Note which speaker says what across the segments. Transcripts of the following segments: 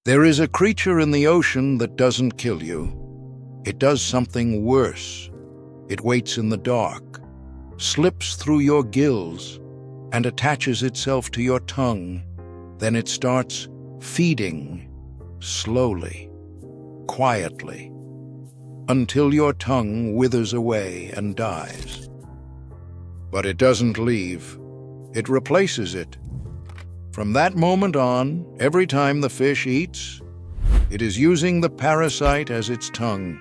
Speaker 1: There is a creature in the ocean that doesn't kill you. It does something worse. It waits in the dark, slips through your gills, and attaches itself to your tongue. Then it starts feeding, slowly, quietly, until your tongue withers away and dies. But it doesn't leave. It replaces it. From that moment on, every time the fish eats, it is using the parasite as its tongue.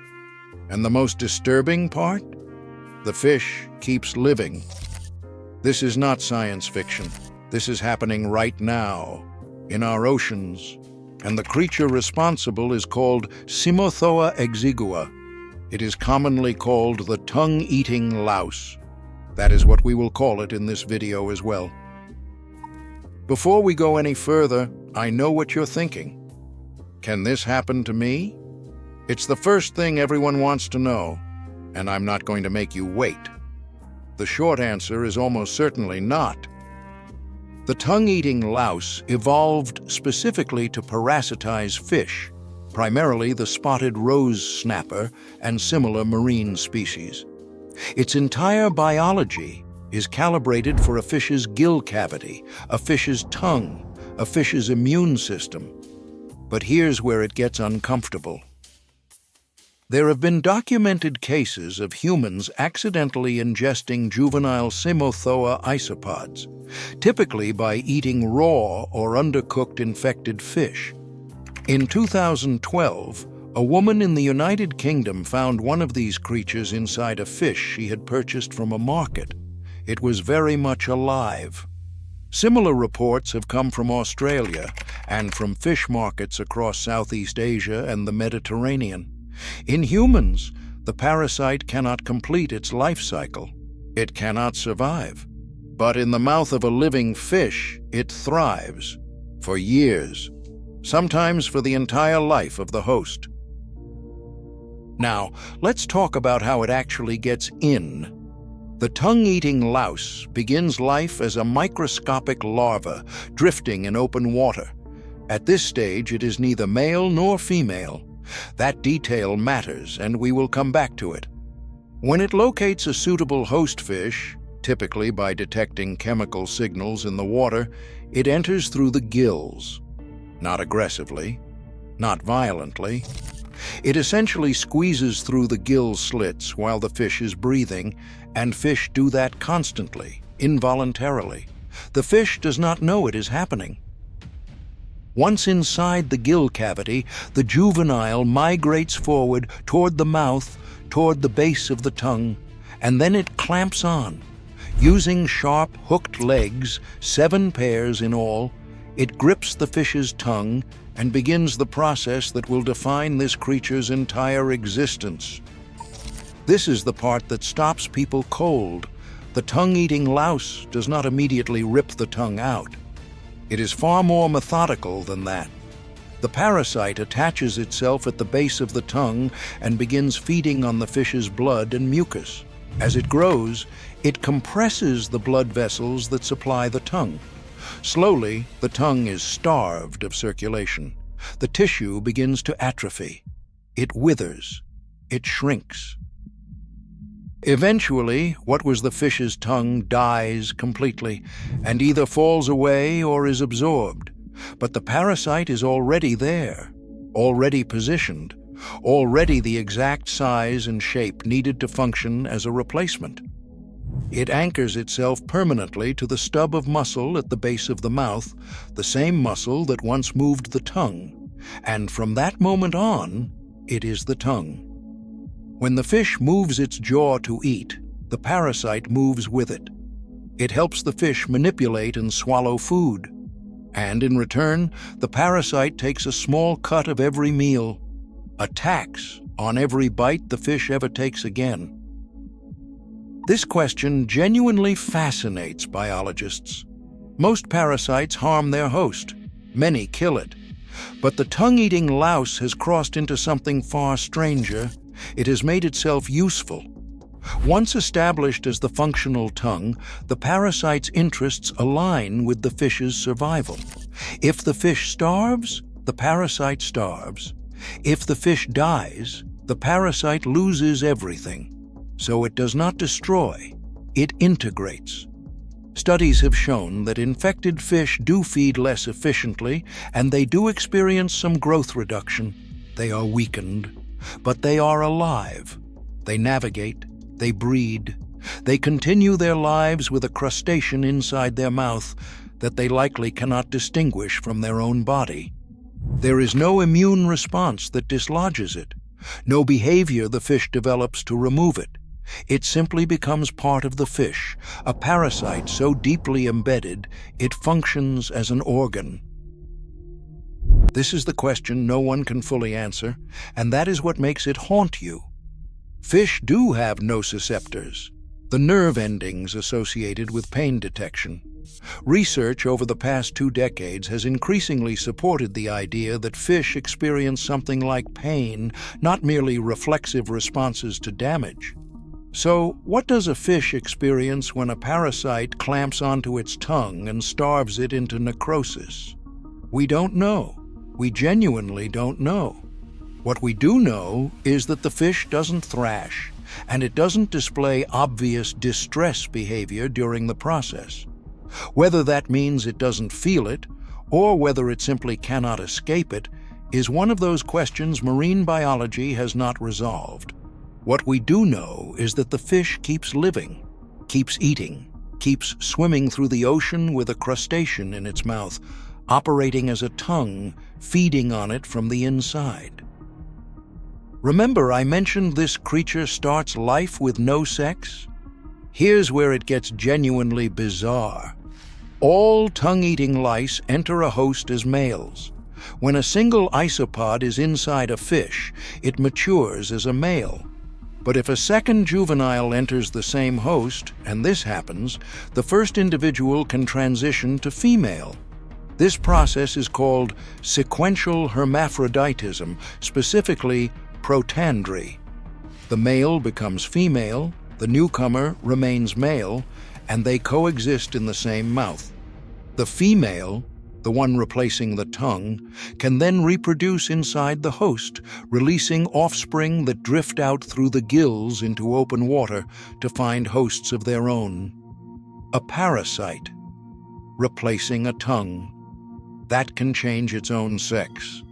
Speaker 1: And the most disturbing part? The fish keeps living. This is not science fiction. This is happening right now, in our oceans. And the creature responsible is called Cymothoa exigua. It is commonly called the tongue-eating louse. That is what we will call it in this video as well. Before we go any further, I know what you're thinking. Can this happen to me? It's the first thing everyone wants to know, and I'm not going to make you wait. The short answer is almost certainly not. The tongue-eating louse evolved specifically to parasitize fish, primarily the spotted rose snapper and similar marine species. Its entire biology is calibrated for a fish's gill cavity, a fish's tongue, a fish's immune system. But here's where it gets uncomfortable. There have been documented cases of humans accidentally ingesting juvenile Cymothoa isopods, typically by eating raw or undercooked infected fish. In 2012, a woman in the United Kingdom found one of these creatures inside a fish she had purchased from a market. It was very much alive. Similar reports have come from Australia and from fish markets across Southeast Asia and the Mediterranean. In humans, the parasite cannot complete its life cycle. It cannot survive. But in the mouth of a living fish, it thrives for years, sometimes for the entire life of the host. Now, let's talk about how it actually gets in. The tongue-eating louse begins life as a microscopic larva drifting in open water. At this stage, it is neither male nor female. That detail matters, and we will come back to it. When it locates a suitable host fish, typically by detecting chemical signals in the water, it enters through the gills. Not aggressively, not violently. It essentially squeezes through the gill slits while the fish is breathing, and fish do that constantly, involuntarily. The fish does not know it is happening. Once inside the gill cavity, the juvenile migrates forward toward the mouth, toward the base of the tongue, and then it clamps on. Using sharp, hooked legs, 7 pairs in all, it grips the fish's tongue and begins the process that will define this creature's entire existence. This is the part that stops people cold. The tongue-eating louse does not immediately rip the tongue out. It is far more methodical than that. The parasite attaches itself at the base of the tongue and begins feeding on the fish's blood and mucus. As it grows, it compresses the blood vessels that supply the tongue. Slowly, the tongue is starved of circulation. The tissue begins to atrophy. It withers. It shrinks. Eventually, what was the fish's tongue dies completely and either falls away or is absorbed. But the parasite is already there, already positioned, already the exact size and shape needed to function as a replacement. It anchors itself permanently to the stub of muscle at the base of the mouth, the same muscle that once moved the tongue. And from that moment on, it is the tongue. When the fish moves its jaw to eat, the parasite moves with it. It helps the fish manipulate and swallow food. And in return, the parasite takes a small cut of every meal, attacks on every bite the fish ever takes again. This question genuinely fascinates biologists. Most parasites harm their host. Many kill it. But the tongue-eating louse has crossed into something far stranger. It has made itself useful. Once established as the functional tongue, the parasite's interests align with the fish's survival. If the fish starves, the parasite starves. If the fish dies, the parasite loses everything. So it does not destroy, it integrates. Studies have shown that infected fish do feed less efficiently, and they do experience some growth reduction. They are weakened, but they are alive. They navigate, they breed, they continue their lives with a crustacean inside their mouth that they likely cannot distinguish from their own body. There is no immune response that dislodges it, no behavior the fish develops to remove it. It simply becomes part of the fish, a parasite so deeply embedded it functions as an organ. This is the question no one can fully answer, and that is what makes it haunt you. Fish do have nociceptors, the nerve endings associated with pain detection. Research over the past 2 decades has increasingly supported the idea that fish experience something like pain, not merely reflexive responses to damage. So, what does a fish experience when a parasite clamps onto its tongue and starves it into necrosis? We don't know. We genuinely don't know. What we do know is that the fish doesn't thrash, and it doesn't display obvious distress behavior during the process. Whether that means it doesn't feel it, or whether it simply cannot escape it, is one of those questions marine biology has not resolved. What we do know is that the fish keeps living, keeps eating, keeps swimming through the ocean with a crustacean in its mouth, operating as a tongue, feeding on it from the inside. Remember, I mentioned this creature starts life with no sex? Here's where it gets genuinely bizarre. All tongue-eating lice enter a host as males. When a single isopod is inside a fish, it matures as a male. But if a second juvenile enters the same host, and this happens, the first individual can transition to female. This process is called sequential hermaphroditism, specifically protandry. The male becomes female, the newcomer remains male, and they coexist in the same mouth. The female, the one replacing the tongue, can then reproduce inside the host, releasing offspring that drift out through the gills into open water to find hosts of their own. A parasite, replacing a tongue. That can change its own sex.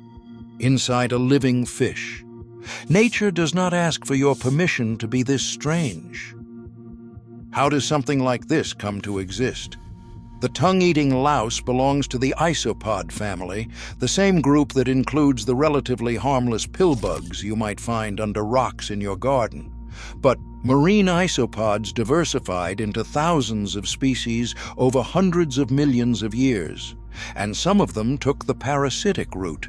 Speaker 1: Inside a living fish. Nature does not ask for your permission to be this strange. How does something like this come to exist? The tongue-eating louse belongs to the isopod family, the same group that includes the relatively harmless pillbugs you might find under rocks in your garden. But marine isopods diversified into thousands of species over hundreds of millions of years, and some of them took the parasitic route.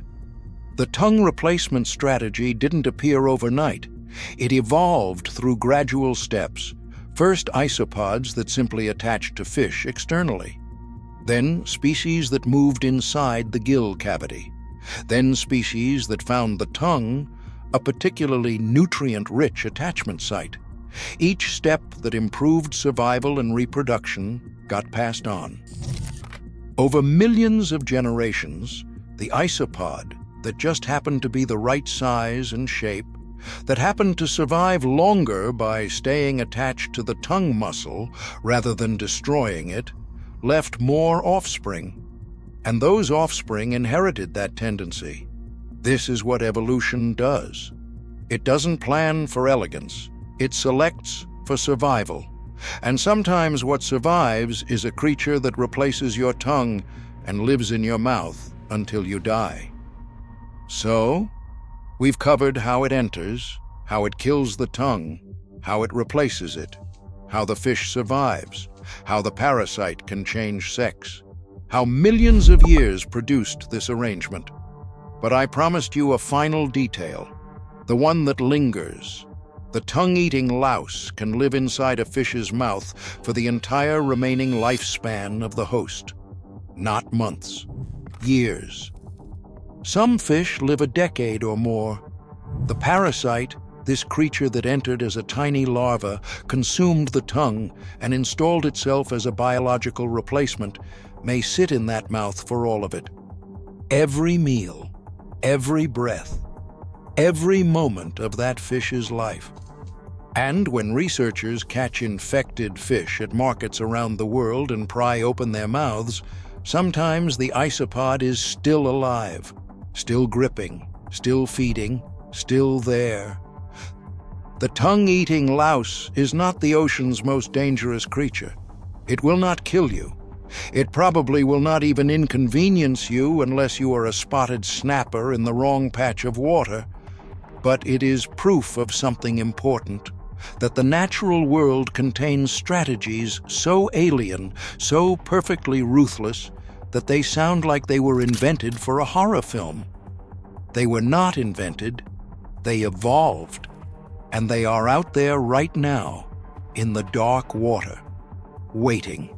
Speaker 1: The tongue replacement strategy didn't appear overnight. It evolved through gradual steps. First, isopods that simply attached to fish externally. Then, species that moved inside the gill cavity. Then, species that found the tongue a particularly nutrient-rich attachment site. Each step that improved survival and reproduction got passed on. Over millions of generations, the isopod that just happened to be the right size and shape, that happened to survive longer by staying attached to the tongue muscle rather than destroying it, left more offspring, and those offspring inherited that tendency. This is what evolution does. It doesn't plan for elegance, it selects for survival. And sometimes what survives is a creature that replaces your tongue and lives in your mouth until you die. So, we've covered how it enters, how it kills the tongue, how it replaces it, how the fish survives, how the parasite can change sex, how millions of years produced this arrangement. But I promised you a final detail, the one that lingers. The tongue-eating louse can live inside a fish's mouth for the entire remaining lifespan of the host. Not months, years. Some fish live a decade or more. The parasite, this creature that entered as a tiny larva, consumed the tongue and installed itself as a biological replacement, may sit in that mouth for all of it. Every meal, every breath, every moment of that fish's life. And when researchers catch infected fish at markets around the world and pry open their mouths, sometimes the isopod is still alive, still gripping, still feeding, still there. The tongue-eating louse is not the ocean's most dangerous creature. It will not kill you. It probably will not even inconvenience you unless you are a spotted snapper in the wrong patch of water. But it is proof of something important, that the natural world contains strategies so alien, so perfectly ruthless, that they sound like they were invented for a horror film. They were not invented, they evolved, and they are out there right now, in the dark water, waiting.